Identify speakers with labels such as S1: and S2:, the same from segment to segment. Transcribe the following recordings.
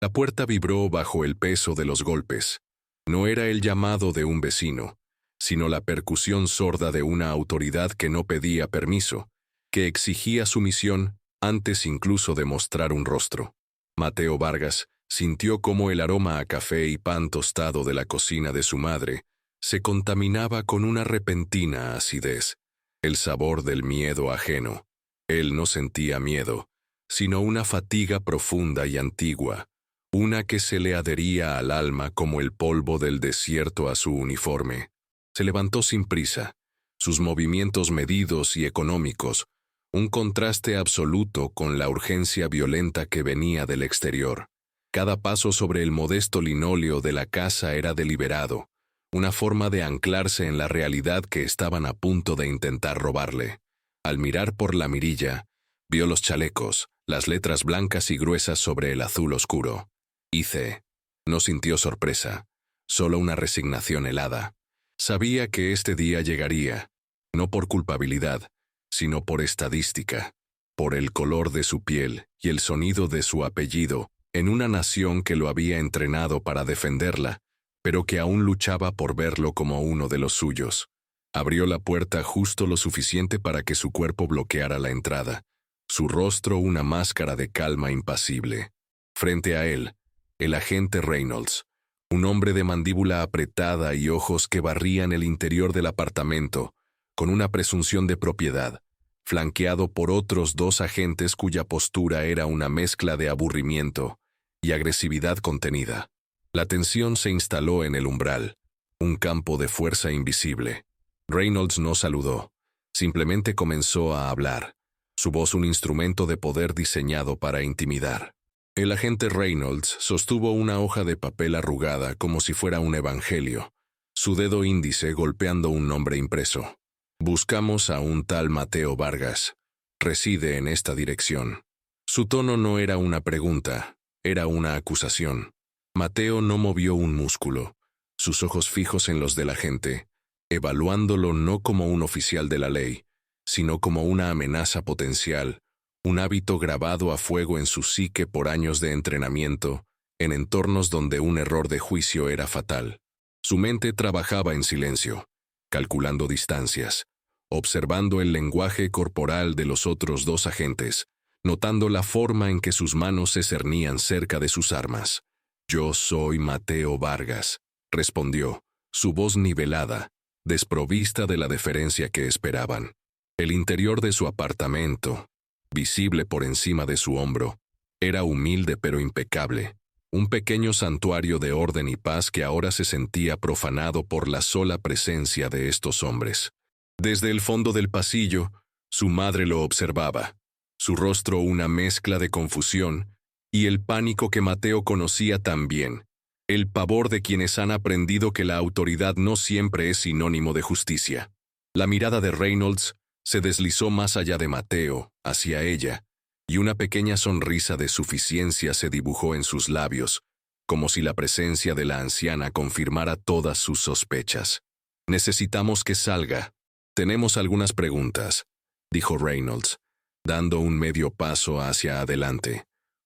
S1: La puerta vibró bajo el peso de los golpes. No era el llamado de un vecino, sino la percusión sorda de una autoridad que no pedía permiso, que exigía sumisión antes incluso de mostrar un rostro. Mateo Vargas sintió cómo el aroma a café y pan tostado de la cocina de su madre se contaminaba con una repentina acidez, el sabor del miedo ajeno. Él no sentía miedo, sino una fatiga profunda y antigua, una que se le adhería al alma como el polvo del desierto a su uniforme. Se levantó sin prisa, sus movimientos medidos y económicos, un contraste absoluto con la urgencia violenta que venía del exterior. Cada paso sobre el modesto linóleo de la casa era deliberado, una forma de anclarse en la realidad que estaban a punto de intentar robarle. Al mirar por la mirilla, vio los chalecos, las letras blancas y gruesas sobre el azul oscuro. IC. No sintió sorpresa, solo una resignación helada. Sabía que este día llegaría, no por culpabilidad, sino por estadística, por el color de su piel y el sonido de su apellido, en una nación que lo había entrenado para defenderla, pero que aún luchaba por verlo como uno de los suyos. Abrió la puerta justo lo suficiente para que su cuerpo bloqueara la entrada, su rostro una máscara de calma impasible. Frente a él, el agente Reynolds, un hombre de mandíbula apretada y ojos que barrían el interior del apartamento, con una presunción de propiedad, flanqueado por otros dos agentes cuya postura era una mezcla de aburrimiento y agresividad contenida. La tensión se instaló en el umbral, un campo de fuerza invisible. Reynolds no saludó, simplemente comenzó a hablar, su voz un instrumento de poder diseñado para intimidar. El agente Reynolds sostuvo una hoja de papel arrugada como si fuera un evangelio, su dedo índice golpeando un nombre impreso. Buscamos a un tal Mateo Vargas. Reside en esta dirección. Su tono no era una pregunta, era una acusación. Mateo no movió un músculo, sus ojos fijos en los del agente, evaluándolo no como un oficial de la ley, sino como una amenaza potencial, un hábito grabado a fuego en su psique por años de entrenamiento, en entornos donde un error de juicio era fatal. Su mente trabajaba en silencio, calculando distancias, observando el lenguaje corporal de los otros dos agentes, notando la forma en que sus manos se cernían cerca de sus armas. «Yo soy Mateo Vargas», respondió, su voz nivelada, desprovista de la deferencia que esperaban. El interior de su apartamento, visible por encima de su hombro, era humilde pero impecable, un pequeño santuario de orden y paz que ahora se sentía profanado por la sola presencia de estos hombres. Desde el fondo del pasillo, su madre lo observaba, su rostro una mezcla de confusión y el pánico que Mateo conocía tan bien, el pavor de quienes han aprendido que la autoridad no siempre es sinónimo de justicia. La mirada de Reynolds se deslizó más allá de Mateo, hacia ella, y una pequeña sonrisa de suficiencia se dibujó en sus labios, como si la presencia de la anciana confirmara todas sus sospechas. «Necesitamos que salga. Tenemos algunas preguntas», dijo Reynolds, dando un medio paso hacia adelante.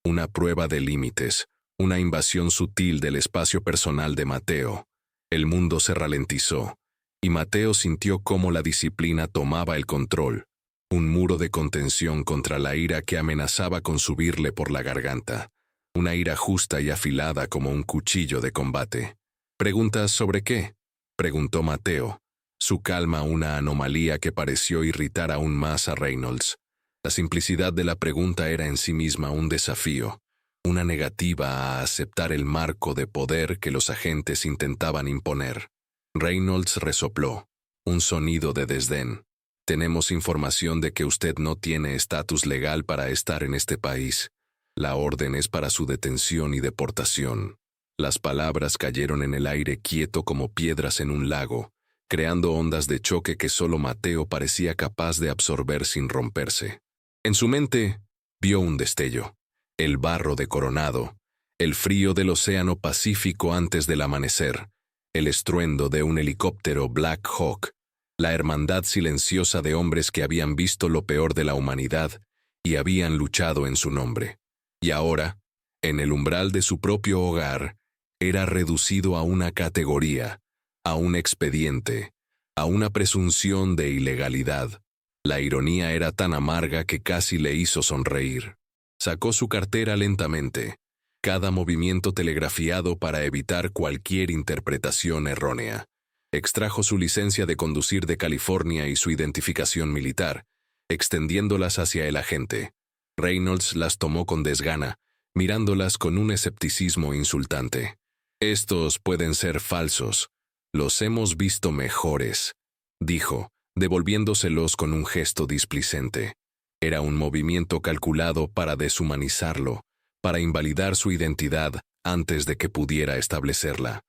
S1: Una prueba de límites, una invasión sutil del espacio personal de Mateo. El mundo se ralentizó, y Mateo sintió cómo la disciplina tomaba el control, un muro de contención contra la ira que amenazaba con subirle por la garganta, una ira justa y afilada como un cuchillo de combate. «¿Preguntas sobre qué?», preguntó Mateo, su calma una anomalía que pareció irritar aún más a Reynolds. La simplicidad de la pregunta era en sí misma un desafío, una negativa a aceptar el marco de poder que los agentes intentaban imponer. Reynolds resopló, un sonido de desdén. «Tenemos información de que usted no tiene estatus legal para estar en este país. La orden es para su detención y deportación». Las palabras cayeron en el aire quieto como piedras en un lago, creando ondas de choque que solo Mateo parecía capaz de absorber sin romperse. En su mente vio un destello, el barro de Coronado, el frío del océano Pacífico antes del amanecer, el estruendo de un helicóptero Black Hawk, la hermandad silenciosa de hombres que habían visto lo peor de la humanidad y habían luchado en su nombre. Y ahora, En el umbral de su propio hogar, era reducido a una categoría, a un expediente, a una presunción de ilegalidad. La ironía era tan amarga que casi le hizo sonreír. Sacó su cartera lentamente, cada movimiento telegrafiado para evitar cualquier interpretación errónea. Extrajo su licencia de conducir de California y su identificación militar, extendiéndolas hacia el agente. Reynolds las tomó con desgana, mirándolas con un escepticismo insultante. «Estos pueden ser falsos. Los hemos visto mejores», dijo, devolviéndoselos con un gesto displicente. Era un movimiento calculado para deshumanizarlo, para invalidar su identidad antes de que pudiera establecerla.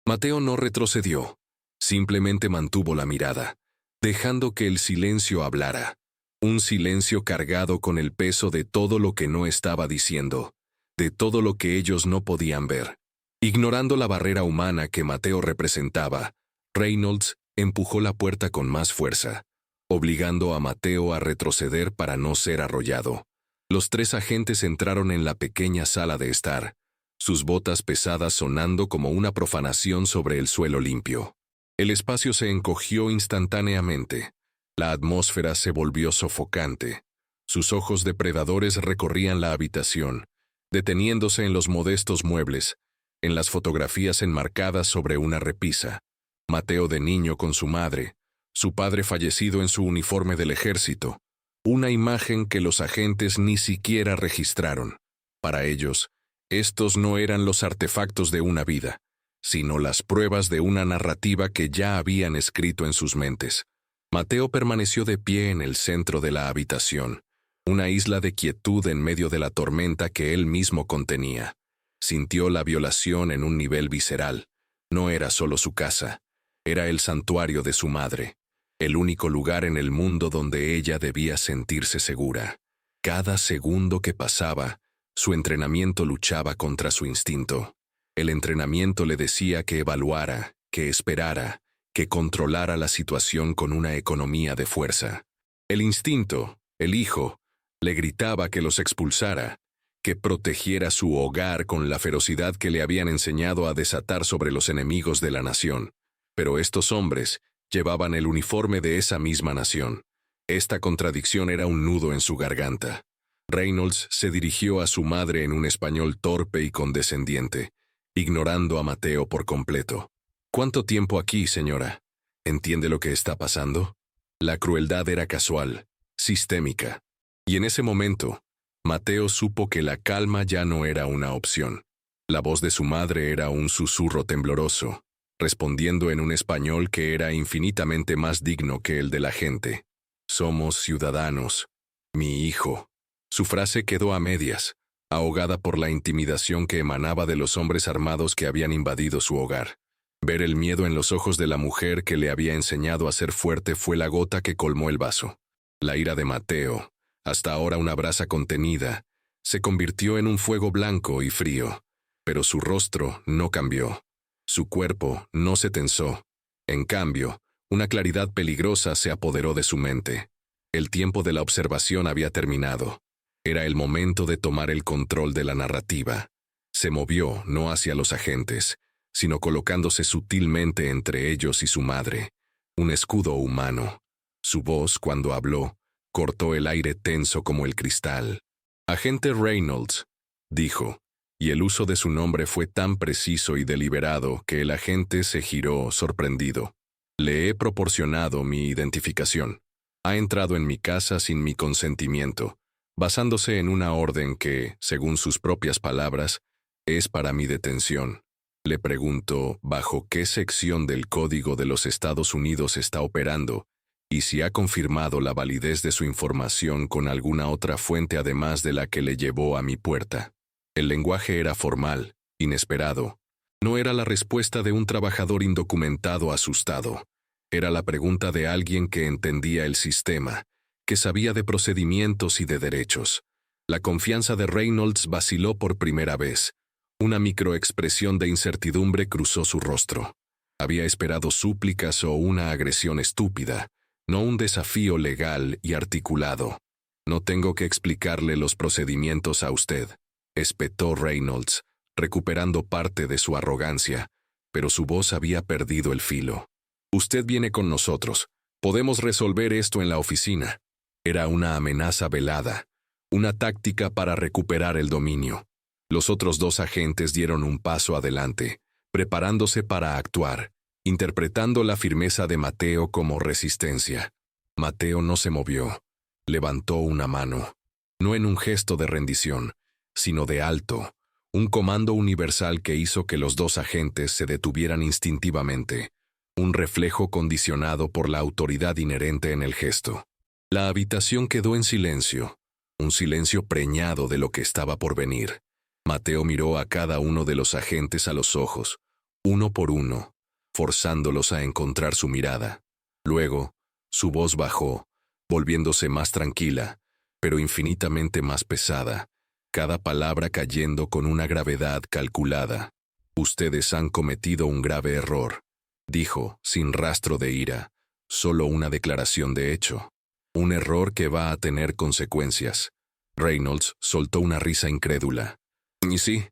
S1: Mateo no retrocedió, simplemente mantuvo la mirada, dejando que el silencio hablara. Un silencio cargado con el peso de todo lo que no estaba diciendo, de todo lo que ellos no podían ver. Ignorando la barrera humana que Mateo representaba, Reynolds empujó la puerta con más fuerza, obligando a Mateo a retroceder para no ser arrollado. Los tres agentes entraron en la pequeña sala de estar, sus botas pesadas sonando como una profanación sobre el suelo limpio. El espacio se encogió instantáneamente. La atmósfera se volvió sofocante. Sus ojos depredadores recorrían la habitación, deteniéndose en los modestos muebles, en las fotografías enmarcadas sobre una repisa. Mateo de niño con su madre, su padre fallecido en su uniforme del ejército, una imagen que los agentes ni siquiera registraron. Para ellos, estos no eran los artefactos de una vida, sino las pruebas de una narrativa que ya habían escrito en sus mentes. Mateo permaneció de pie en el centro de la habitación, una isla de quietud en medio de la tormenta que él mismo contenía. Sintió la violación en un nivel visceral. No era solo su casa, era el santuario de su madre, el único lugar en el mundo donde ella debía sentirse segura. Cada segundo que pasaba, su entrenamiento luchaba contra su instinto. El entrenamiento le decía que evaluara, que esperara, que controlara la situación con una economía de fuerza. El instinto, el hijo, le gritaba que los expulsara, que protegiera su hogar con la ferocidad que le habían enseñado a desatar sobre los enemigos de la nación. Pero estos hombres llevaban el uniforme de esa misma nación. Esta contradicción era un nudo en su garganta. Reynolds se dirigió a su madre en un español torpe y condescendiente, ignorando a Mateo por completo. «¿Cuánto tiempo aquí, señora? ¿Entiende lo que está pasando?» La crueldad era casual, sistémica. Y en ese momento, Mateo supo que la calma ya no era una opción. La voz de su madre era un susurro tembloroso, respondiendo en un español que era infinitamente más digno que el de la gente. «Somos ciudadanos, mi hijo». Su frase quedó a medias, ahogada por la intimidación que emanaba de los hombres armados que habían invadido su hogar. Ver el miedo en los ojos de la mujer que le había enseñado a ser fuerte fue la gota que colmó el vaso. La ira de Mateo, hasta ahora una brasa contenida, se convirtió en un fuego blanco y frío, pero su rostro no cambió. Su cuerpo no se tensó. En cambio, una claridad peligrosa se apoderó de su mente. El tiempo de la observación había terminado. Era el momento de tomar el control de la narrativa. Se movió no hacia los agentes, sino colocándose sutilmente entre ellos y su madre, un escudo humano. Su voz, cuando habló, cortó el aire tenso como el cristal. «Agente Reynolds», dijo, y el uso de su nombre fue tan preciso y deliberado que el agente se giró sorprendido. «Le he proporcionado mi identificación. Ha entrado en mi casa sin mi consentimiento, basándose en una orden que, según sus propias palabras, es para mi detención. Le pregunto bajo qué sección del Código de los Estados Unidos está operando y si ha confirmado la validez de su información con alguna otra fuente además de la que le llevó a mi puerta». El lenguaje era formal, inesperado. No era la respuesta de un trabajador indocumentado asustado. Era la pregunta de alguien que entendía el sistema, que sabía de procedimientos y de derechos. La confianza de Reynolds vaciló por primera vez. Una microexpresión de incertidumbre cruzó su rostro. Había esperado súplicas o una agresión estúpida, no un desafío legal y articulado. «No tengo que explicarle los procedimientos a usted», espetó Reynolds, recuperando parte de su arrogancia, pero su voz había perdido el filo. Usted viene con nosotros. Podemos resolver esto en la oficina. Era una amenaza velada, una táctica para recuperar el dominio. Los otros dos agentes dieron un paso adelante, preparándose para actuar, interpretando la firmeza de Mateo como resistencia. Mateo no se movió. Levantó una mano, no en un gesto de rendición, sino de alto, un comando universal que hizo que los dos agentes se detuvieran instintivamente, un reflejo condicionado por la autoridad inherente en el gesto. La habitación quedó en silencio, un silencio preñado de lo que estaba por venir. Mateo miró a cada uno de los agentes a los ojos, uno por uno, forzándolos a encontrar su mirada. Luego, su voz bajó, volviéndose más tranquila, pero infinitamente más pesada, cada palabra cayendo con una gravedad calculada. Ustedes han cometido un grave error, dijo, sin rastro de ira, solo una declaración de hecho. Un error que va a tener consecuencias. Reynolds soltó una risa incrédula. ¿Y sí?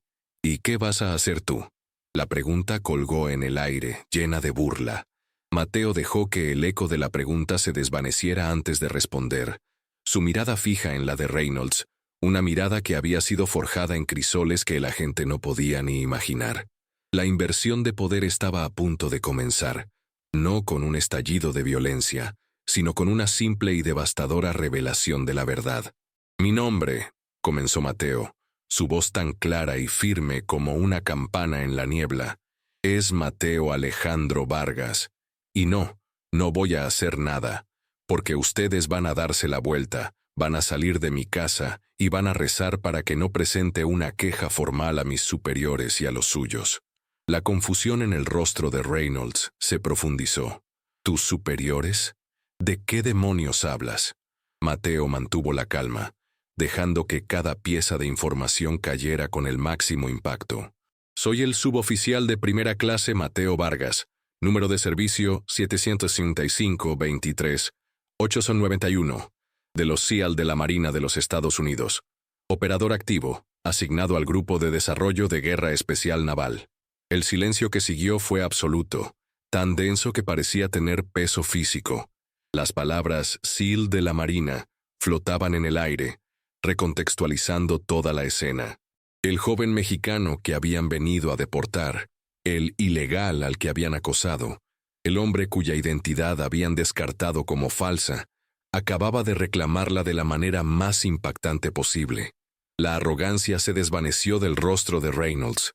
S1: ¿Y qué vas a hacer tú? La pregunta colgó en el aire, llena de burla. Mateo dejó que el eco de la pregunta se desvaneciera antes de responder. Su mirada fija en la de Reynolds, una mirada que había sido forjada en crisoles que el agente no podía ni imaginar. La inversión de poder estaba a punto de comenzar, no con un estallido de violencia, sino con una simple y devastadora revelación de la verdad. «Mi nombre», comenzó Mateo, su voz tan clara y firme como una campana en la niebla, «es Mateo Alejandro Vargas. Y no voy a hacer nada, porque ustedes van a darse la vuelta, van a salir de mi casa y van a rezar para que no presente una queja formal a mis superiores y a los suyos». La confusión en el rostro de Reynolds se profundizó. «¿Tus superiores? ¿De qué demonios hablas?» Mateo mantuvo la calma, dejando que cada pieza de información cayera con el máximo impacto. «Soy el suboficial de primera clase Mateo Vargas, número de servicio 765-23-891, de los SEAL de la Marina de los Estados Unidos. Operador activo, asignado al Grupo de Desarrollo de Guerra Especial Naval». El silencio que siguió fue absoluto, tan denso que parecía tener peso físico. Las palabras SEAL de la Marina flotaban en el aire, recontextualizando toda la escena. El joven mexicano que habían venido a deportar, el ilegal al que habían acosado, el hombre cuya identidad habían descartado como falsa, acababa de reclamarla de la manera más impactante posible. La arrogancia se desvaneció del rostro de Reynolds,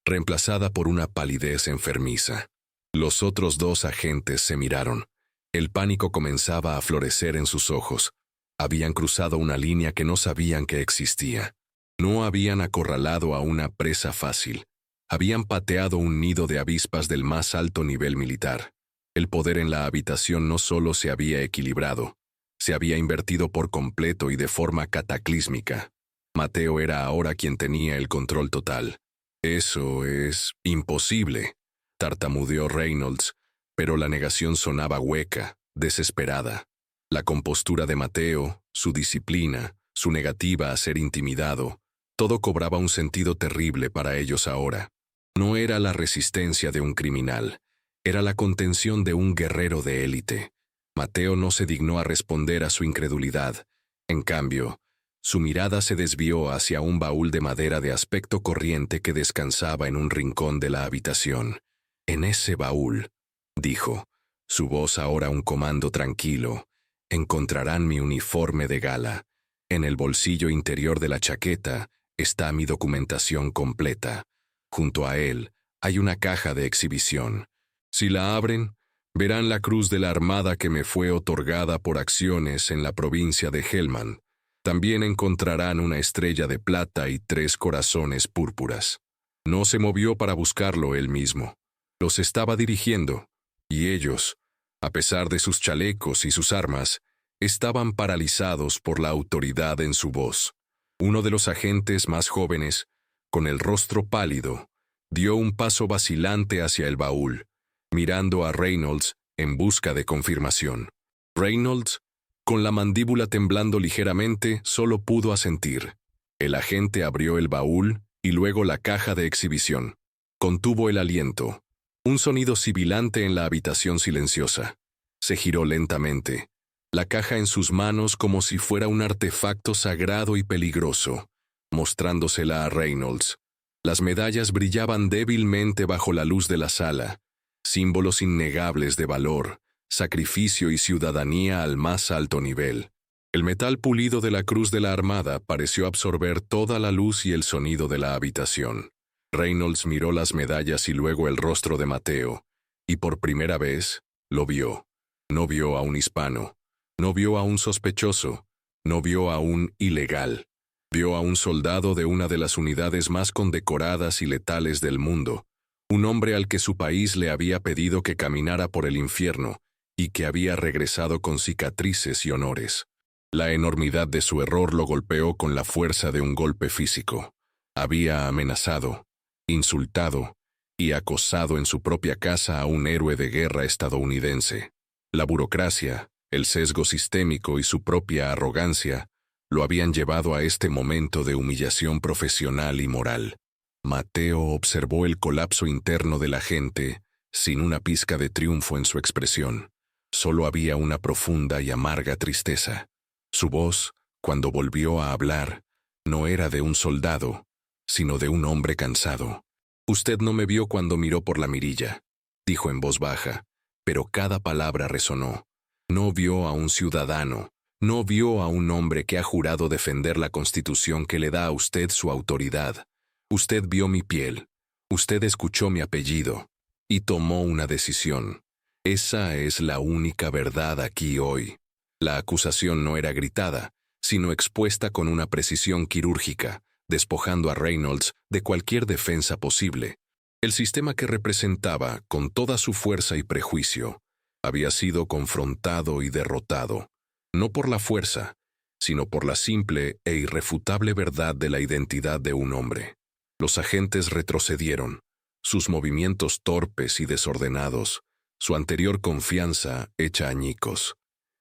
S1: reemplazada por una palidez enfermiza. Los otros dos agentes se miraron. El pánico comenzaba a florecer en sus ojos. Habían cruzado una línea que no sabían que existía. No habían acorralado a una presa fácil. Habían pateado un nido de avispas del más alto nivel militar. El poder en la habitación no solo se había equilibrado, se había invertido por completo y de forma cataclísmica. Mateo era ahora quien tenía el control total. «Eso es imposible», tartamudeó Reynolds, pero la negación sonaba hueca, desesperada. La compostura de Mateo, su disciplina, su negativa a ser intimidado, todo cobraba un sentido terrible para ellos ahora. No era la resistencia de un criminal, era la contención de un guerrero de élite. Mateo no se dignó a responder a su incredulidad. En cambio, su mirada se desvió hacia un baúl de madera de aspecto corriente que descansaba en un rincón de la habitación. «En ese baúl», dijo, su voz ahora un comando tranquilo, «encontrarán mi uniforme de gala. En el bolsillo interior de la chaqueta está mi documentación completa. Junto a él hay una caja de exhibición. Si la abren, verán la cruz de la Armada que me fue otorgada por acciones en la provincia de Helmand. También encontrarán una estrella de plata y 3 corazones púrpuras». No se movió para buscarlo él mismo. Los estaba dirigiendo, y ellos, a pesar de sus chalecos y sus armas, estaban paralizados por la autoridad en su voz. Uno de los agentes más jóvenes, con el rostro pálido, dio un paso vacilante hacia el baúl, mirando a Reynolds en busca de confirmación. Reynolds, con la mandíbula temblando ligeramente, solo pudo asentir. El agente abrió el baúl y luego la caja de exhibición. Contuvo el aliento. Un sonido sibilante en la habitación silenciosa. Se giró lentamente, la caja en sus manos como si fuera un artefacto sagrado y peligroso, mostrándosela a Reynolds. Las medallas brillaban débilmente bajo la luz de la sala, símbolos innegables de valor, sacrificio y ciudadanía al más alto nivel. El metal pulido de la cruz de la armada pareció absorber toda la luz y el sonido de la habitación. Reynolds miró las medallas y luego el rostro de Mateo, y por primera vez lo vio. No vio a un hispano, no vio a un sospechoso, no vio a un ilegal. Vio a un soldado de una de las unidades más condecoradas y letales del mundo, un hombre al que su país le había pedido que caminara por el infierno y que había regresado con cicatrices y honores. La enormidad de su error lo golpeó con la fuerza de un golpe físico. Había amenazado, insultado y acosado en su propia casa a un héroe de guerra estadounidense. La burocracia, el sesgo sistémico y su propia arrogancia lo habían llevado a este momento de humillación profesional y moral. Mateo observó el colapso interno de la gente, sin una pizca de triunfo en su expresión. Solo había una profunda y amarga tristeza. Su voz, cuando volvió a hablar, no era de un soldado, sino de un hombre cansado. «Usted no me vio cuando miró por la mirilla», dijo en voz baja, pero cada palabra resonó. No vio a un ciudadano, no vio a un hombre que ha jurado defender la Constitución que le da a usted su autoridad. Usted vio mi piel, usted escuchó mi apellido, y tomó una decisión. Esa es la única verdad aquí hoy. La acusación no era gritada, sino expuesta con una precisión quirúrgica, despojando a Reynolds de cualquier defensa posible. El sistema que representaba, con toda su fuerza y prejuicio, había sido confrontado y derrotado, no por la fuerza, sino por la simple e irrefutable verdad de la identidad de un hombre. Los agentes retrocedieron, sus movimientos torpes y desordenados, su anterior confianza hecha añicos.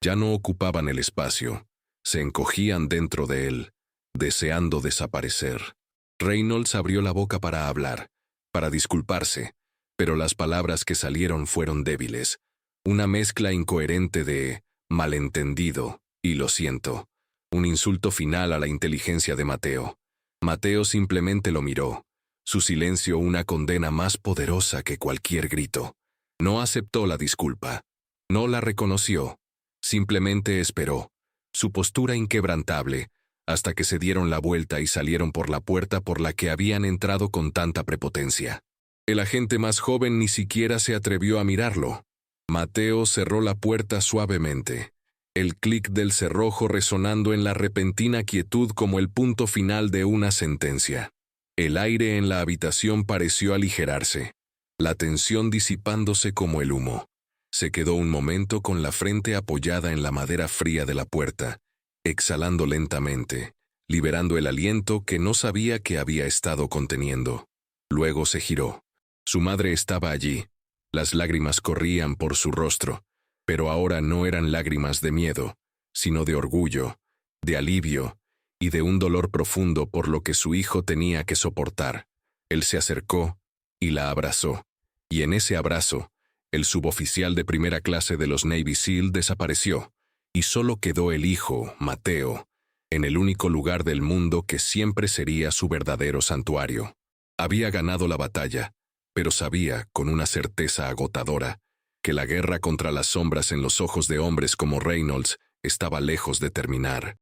S1: Ya no ocupaban el espacio, se encogían dentro de él, deseando desaparecer. Reynolds abrió la boca para hablar, para disculparse, pero las palabras que salieron fueron débiles, una mezcla incoherente de malentendido y lo siento, un insulto final a la inteligencia de Mateo. Mateo simplemente lo miró, su silencio una condena más poderosa que cualquier grito. No aceptó la disculpa, no la reconoció, simplemente esperó, su postura inquebrantable, hasta que se dieron la vuelta y salieron por la puerta por la que habían entrado con tanta prepotencia. El agente más joven ni siquiera se atrevió a mirarlo. Mateo cerró la puerta suavemente, el clic del cerrojo resonando en la repentina quietud como el punto final de una sentencia. El aire en la habitación pareció aligerarse, la tensión disipándose como el humo. Se quedó un momento con la frente apoyada en la madera fría de la puerta, exhalando lentamente, liberando el aliento que no sabía que había estado conteniendo. Luego se giró. Su madre estaba allí. Las lágrimas corrían por su rostro, pero ahora no eran lágrimas de miedo, sino de orgullo, de alivio y de un dolor profundo por lo que su hijo tenía que soportar. Él se acercó y la abrazó, y en ese abrazo, el suboficial de primera clase de los Navy SEAL desapareció, y solo quedó el hijo, Mateo, en el único lugar del mundo que siempre sería su verdadero santuario. Había ganado la batalla, pero sabía, con una certeza agotadora, que la guerra contra las sombras en los ojos de hombres como Reynolds estaba lejos de terminar.